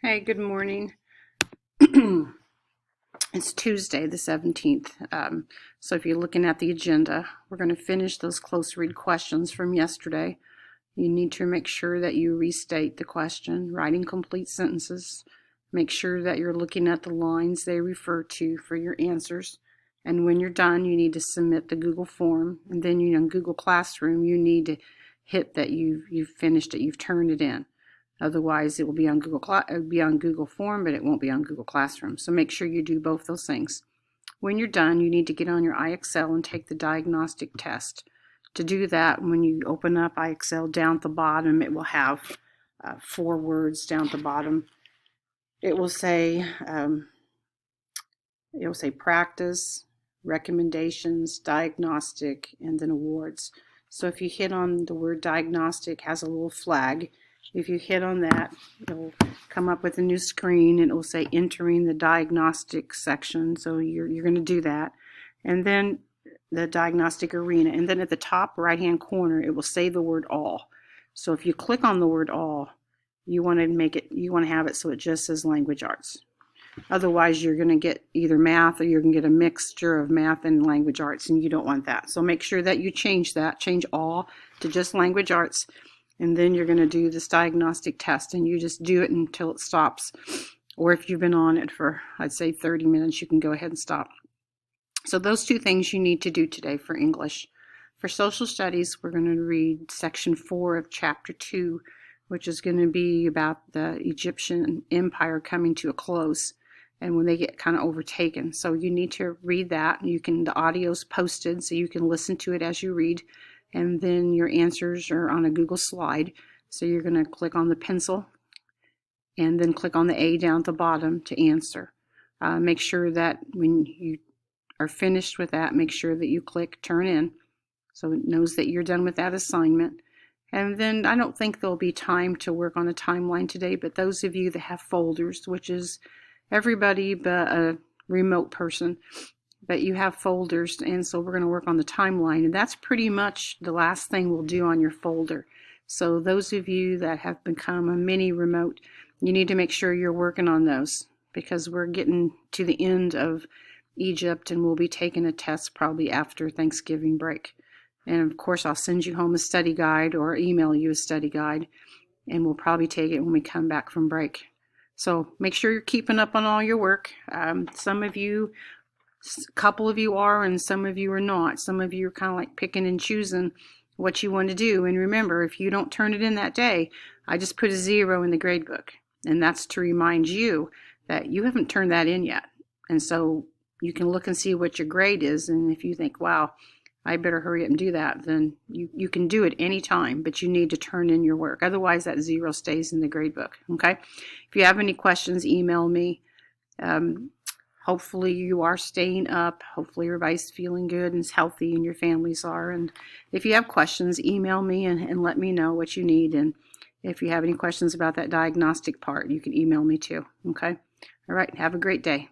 Hey, good morning. It's Tuesday, the 17th. So if you're looking at the agenda, we're going to finish those close read questions from yesterday. You need to make sure that you restate the question, writing complete sentences. Make sure that you're looking at the lines they refer to for your answers. And when you're done, you need to submit the Google form. And then in Google Classroom, you need to hit that you've finished it, you've turned it in. Otherwise, it will be on Google Form, but it won't be on Google Classroom. So make sure you do both those things. When you're done, you need to get on your IXL and take the diagnostic test. To do that, when you open up IXL, down at the bottom, it will have 4 words down at the bottom. It will say practice, recommendations, diagnostic, and then awards. So if you hit on the word diagnostic, it has a little flag. If you hit on that, it'll come up with a new screen and it will say entering the diagnostic section. So you're going to do that. And then the diagnostic arena. And then at the top right hand corner, it will say the word all. So if you click on the word all, you want to have it so it just says language arts. Otherwise, you're going to get either math or you're going to get a mixture of math and language arts, and you don't want that. So make sure that you change all to just language arts. And then you're going to do this diagnostic test, and you just do it until it stops. Or if you've been on it for, I'd say 30 minutes, you can go ahead and stop. So those 2 things you need to do today for English. For social studies, we're going to read section 4 of chapter 2, which is going to be about the Egyptian empire coming to a close and when they get kind of overtaken. So you need to read that. The audio's posted so you can listen to it as you read. And then your answers are on a Google slide. So you're going to click on the pencil and then click on the A down at the bottom to answer. Make sure that when you are finished with that, make sure that you click turn in so it knows that you're done with that assignment. And then I don't think there'll be time to work on a timeline today, but those of you that have folders, which is everybody but a remote person, but you have folders, and so we're going to work on the timeline, and that's pretty much the last thing we'll do on your folder. So those of you that have become a mini remote, you need to make sure you're working on those because we're getting to the end of Egypt and we'll be taking a test probably after Thanksgiving break. And of course, I'll send you home a study guide or email you a study guide, and we'll probably take it when we come back from break. So make sure you're keeping up on all your work. A couple of you are, and some of you are not. Some of you are kind of like picking and choosing what you want to do. And remember, if you don't turn it in that day, I just put a 0 in the grade book. And that's to remind you that you haven't turned that in yet. And so you can look and see what your grade is. And if you think, wow, I better hurry up and do that, then you can do it any time, but you need to turn in your work. Otherwise, that 0 stays in the grade book. Okay? If you have any questions, email me. Hopefully you are staying up. Hopefully everybody's feeling good and is healthy and your families are. And if you have questions, email me and let me know what you need. And if you have any questions about that diagnostic part, you can email me too. Okay? All right. Have a great day.